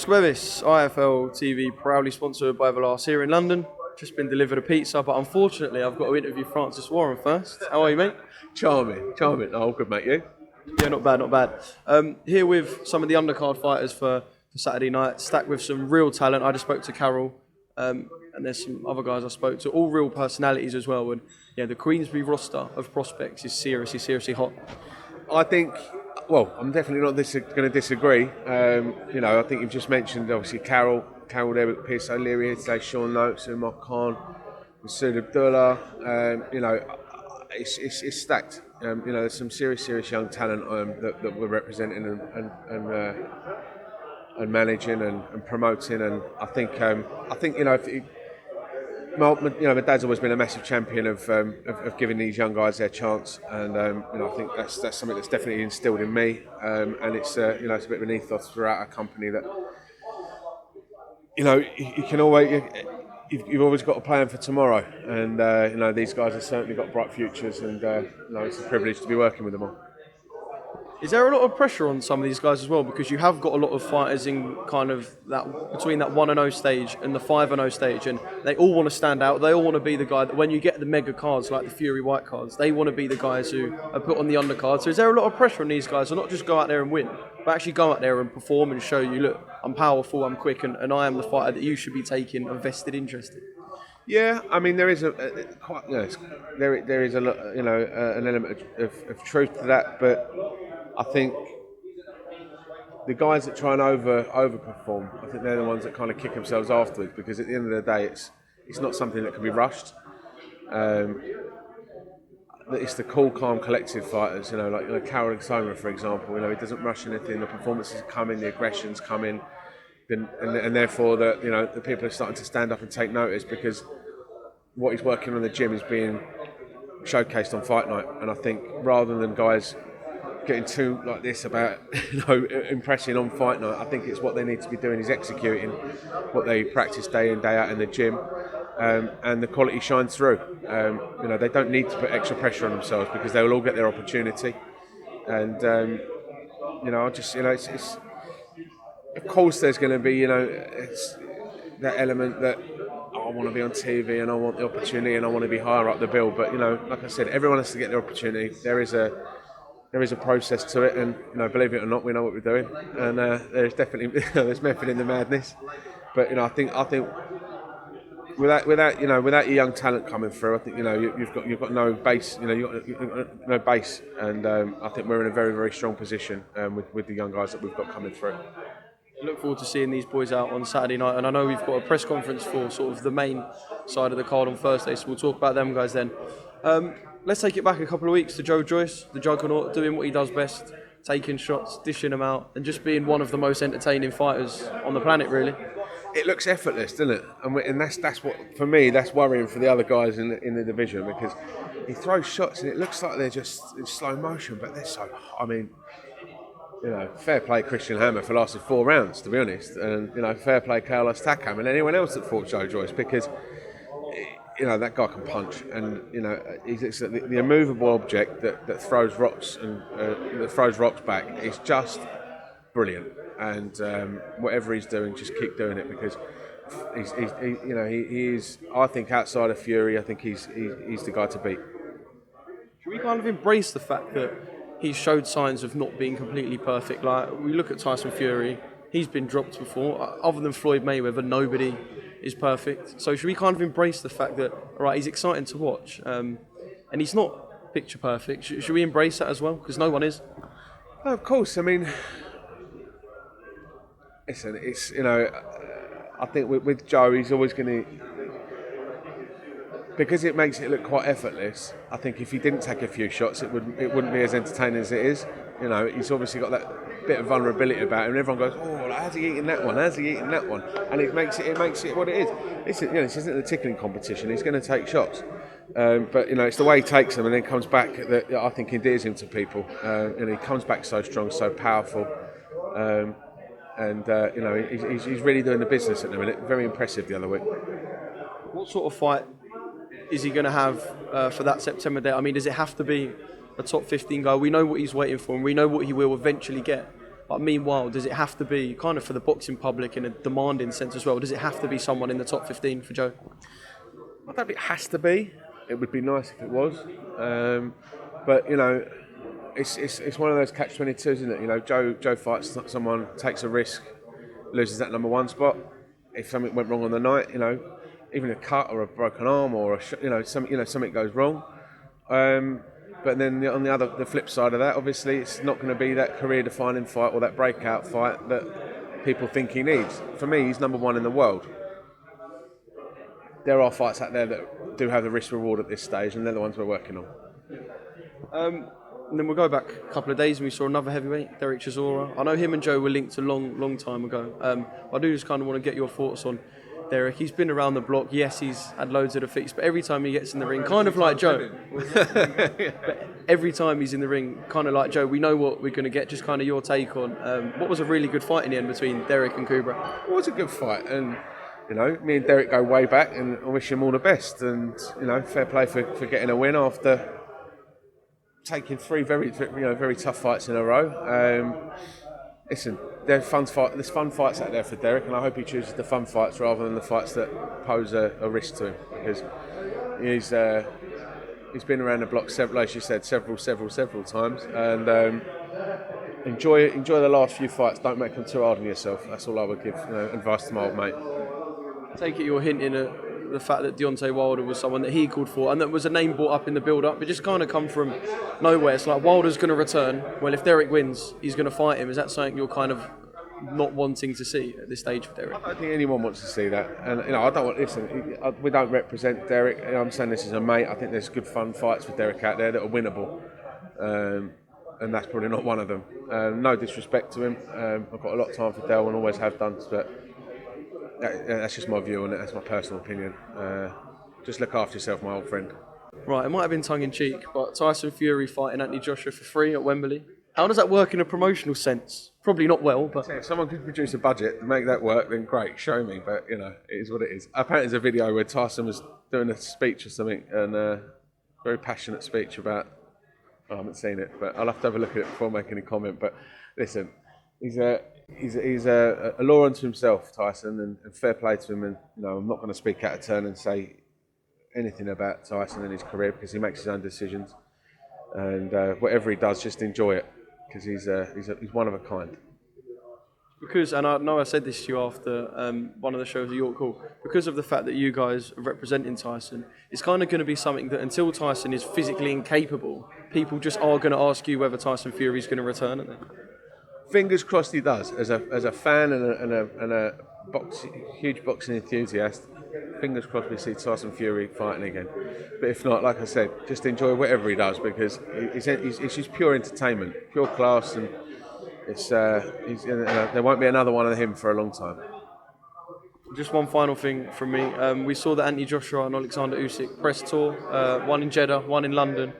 Oscar Bevis, IFL TV, proudly sponsored by Everlast here in London. Just been delivered a pizza, but unfortunately I've got to interview Francis Warren first. How are you, mate? Charming. Oh, good, mate. You? Yeah, not bad. Here with some of the undercard fighters for Saturday night, stacked with some real talent. I just spoke to Carol, and there's some other guys I spoke to, all real personalities as well. And yeah, the Queensberry roster of prospects is seriously hot. I think. Well, I'm definitely not going to disagree. I think you've just mentioned obviously Carol there with Pierce O'Leary here today, Sean Noakes, Umar Khan, Masood Abdullah. It's stacked. There's some serious young talent that we're representing and managing and promoting. And I think my dad's always been a massive champion of giving these young guys their chance, and I think that's something that's definitely instilled in me, and it's it's a bit of an ethos throughout our company that you can always you've always got a plan for tomorrow, and these guys have certainly got bright futures, and it's a privilege to be working with them all. Is there a lot of pressure on some of these guys as well? Because you have got a lot of fighters in kind of that between that 1-0 stage and the 5-0 stage, and they all want to stand out. They all want to be the guy that when you get the mega cards like the Fury White cards, they want to be the guys who are put on the undercard. So is there a lot of pressure on these guys to not just go out there and win, but actually go out there and perform and show you, look, I'm powerful, I'm quick, and I am the fighter that you should be taking a vested interest in? Yeah, I mean there is an element of truth to that, but I think the guys that try and overperform, I think they're the ones that kind of kick themselves afterwards, because at the end of the day, it's not something that can be rushed. It's the cool, calm, collective fighters, like Carol Soma, for example. He doesn't rush anything. The performances come in, the aggressions come in, and therefore the people are starting to stand up and take notice, because what he's working on in the gym is being showcased on fight night. And I think rather than guys getting too like this about impressing on fight night, I think it's what they need to be doing is executing what they practice day in day out in the gym, and the quality shines through. They don't need to put extra pressure on themselves, because they will all get their opportunity. And it's of course there's going to be it's that element that I want to be on TV and I want the opportunity and I want to be higher up the bill, but like I said, everyone has to get their opportunity. There is a process to it, and believe it or not, we know what we're doing, and there's definitely there's method in the madness. But I think without your young talent coming through, I think you've got no base. You've got no base, and I think we're in a very strong position with the young guys that we've got coming through. I look forward to seeing these boys out on Saturday night, and I know we've got a press conference for sort of the main side of the card on Thursday, so we'll talk about them guys then. Let's take it back a couple of weeks to Joyce, the juggernaut, doing what he does best, taking shots, dishing them out, and just being one of the most entertaining fighters on the planet, really. It looks effortless, doesn't it? And that's what, for me, that's worrying for the other guys in the division, because he throws shots and it looks like they're just in slow motion, but they're so. I mean, fair play Christian Hammer for lasting 4 rounds, to be honest, and fair play Carlos Takam and anyone else that fought Joyce, because that guy can punch, and he's the immovable object that throws rocks and that throws rocks back is just brilliant. And whatever he's doing, just keep doing it, because he is. I think outside of Fury, I think he's the guy to beat. Should we kind of embrace the fact that he's showed signs of not being completely perfect? Like, we look at Tyson Fury, he's been dropped before. Other than Floyd Mayweather, nobody is perfect. So should we kind of embrace the fact that, all right, he's exciting to watch, and he's not picture perfect? Should we embrace that as well? Because no one is. Oh, of course. I mean, listen, it's I think with Joe, he's always going to, because it makes it look quite effortless. I think if he didn't take a few shots, it wouldn't be as entertaining as it is. He's obviously got that bit of vulnerability about him, and everyone goes, "Oh, how's he eating that one? How's he eating that one?" And it makes it what it is. This isn't a tickling competition. He's going to take shots, but it's the way he takes them and then comes back that I think endears him to people. He comes back so strong, so powerful, and he's really doing the business at the minute. Very impressive the other week. What sort of fight is he going to have for that September date? I mean, does it have to be a top 15 guy? We know what he's waiting for, and we know what he will eventually get. But meanwhile, does it have to be, kind of for the boxing public in a demanding sense as well, does it have to be someone in the top 15 for Joe? I don't think it has to be. It would be nice if it was. But, you know, it's one of those catch-22s, isn't it? You know, Joe fights someone, takes a risk, loses that number one spot. If something went wrong on the night, you know, even a cut or a broken arm or something goes wrong. But then on the flip side of that, obviously, it's not going to be that career-defining fight or that breakout fight that people think he needs. For me, he's number one in the world. There are fights out there that do have the risk-reward at this stage, and they're the ones we're working on. And then we'll go back a couple of days and we saw another heavyweight, WilderChisora. I know him and Joe were linked a long time ago. I do just kind of want to get your thoughts on Derek. He's been around the block. Yes, he's had loads of defeats, but every time he gets in the ring, kind of like Joe. But every time he's in the ring, kind of like Joe, we know what we're going to get. Just kind of your take on what was a really good fight in the end between Derek and Kubra. It was a good fight, and you know, me and Derek go way back, and I wish him all the best. And you know, fair play for getting a win after taking three very tough fights in a row. Listen, there's fun fights out there for Derek, and I hope he chooses the fun fights rather than the fights that pose a risk to him, because he's been around the block like you said, several times, and enjoy the last few fights. Don't make them too hard on yourself. That's all I would give advice to my old mate. I take it you're hinting at the fact that Deontay Wilder was someone that he called for, and that was a name brought up in the build-up. It just kind of come from nowhere. It's like Wilder's going to return. Well, if Derek wins, he's going to fight him. Is that something you're kind of not wanting to see at this stage for Derek? I don't think anyone wants to see that, and I don't want. Listen, we don't represent Derek. I'm saying this as a mate. I think there's good fun fights for Derek out there that are winnable, and that's probably not one of them. No disrespect to him. I've got a lot of time for Del and always have done, but that's just my view on it. That's my personal opinion. Just look after yourself, my old friend. Right, it might have been tongue-in-cheek, but Tyson Fury fighting Anthony Joshua for free at Wembley. How does that work in a promotional sense? Probably not well, but... If someone could produce a budget to make that work, then great, show me. But, you know, it is what it is. Apparently there's a video where Tyson was doing a speech or something, and a very passionate speech about... I haven't seen it, but I'll have to have a look at it before making a comment. But, listen, he's a law unto himself, Tyson, and fair play to him. And you know, I'm not going to speak out of turn and say anything about Tyson and his career, because he makes his own decisions, and whatever he does, just enjoy it, because he's one of a kind. Because, and I know I said this to you after one of the shows at York Hall, because of the fact that you guys are representing Tyson, it's kind of going to be something that until Tyson is physically incapable, people just are going to ask you whether Tyson Fury is going to return, aren't they? Fingers crossed he does. As a fan and a huge boxing enthusiast, fingers crossed we see Tyson Fury fighting again. But if not, like I said, just enjoy whatever he does, because it's just pure entertainment, pure class, and there won't be another one of him for a long time. Just one final thing from me. We saw the Anthony Joshua and Alexander Usyk press tour, one in Jeddah, one in London.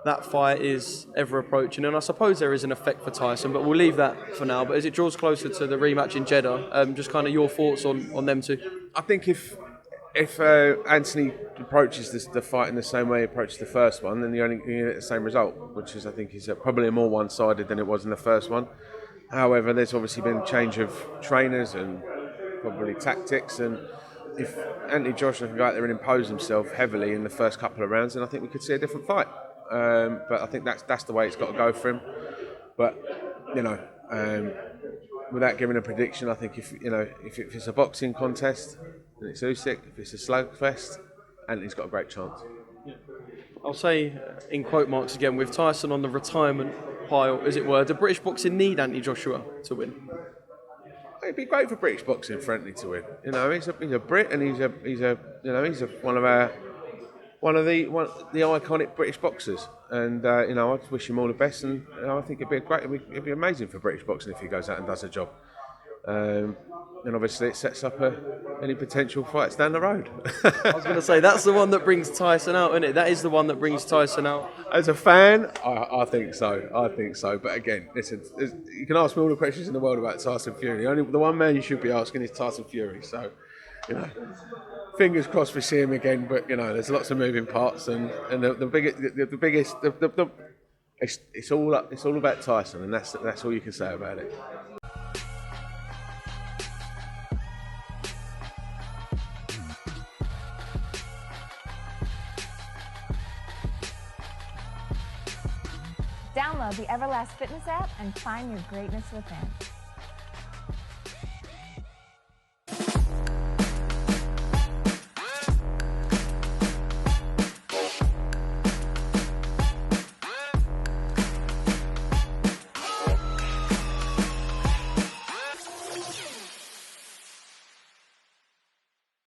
That fight is ever approaching, and I suppose there is an effect for Tyson, but we'll leave that for now. But as it draws closer to the rematch in Jeddah, just kind of your thoughts on them two. I think if Anthony approaches the fight in the same way he approached the first one, then you get the same result, which is, I think, is probably more one-sided than it was in the first one. However, there's obviously been a change of trainers and probably tactics, and if Anthony Joshua can go out there and impose himself heavily in the first couple of rounds, then I think we could see a different fight. But I think that's the way it's got to go for him. But you know, without giving a prediction, I think if it's a boxing contest, then it's Usyk. If it's a slugfest, Anthony's got a great chance. I'll say in quote marks again, with Tyson on the retirement pile, as it were, do British boxing need Anthony Joshua to win? It'd be great for British boxing for Anthony to win. You know, he's a Brit, and he's one of the iconic British boxers, and I just wish him all the best, and I think it'd be amazing for British boxing if he goes out and does a job, and obviously it sets up any potential fights down the road. I was going to say, that's the one that brings Tyson out, isn't it? That is the one that brings Tyson out. As a fan, I think so. But again, listen, you can ask me all the questions in the world about Tyson Fury. The one man you should be asking is Tyson Fury. So, fingers crossed we see him again. But there's lots of moving parts, and the It's all about Tyson, and that's all you can say about it. Download the Everlast Fitness app and find your greatness within.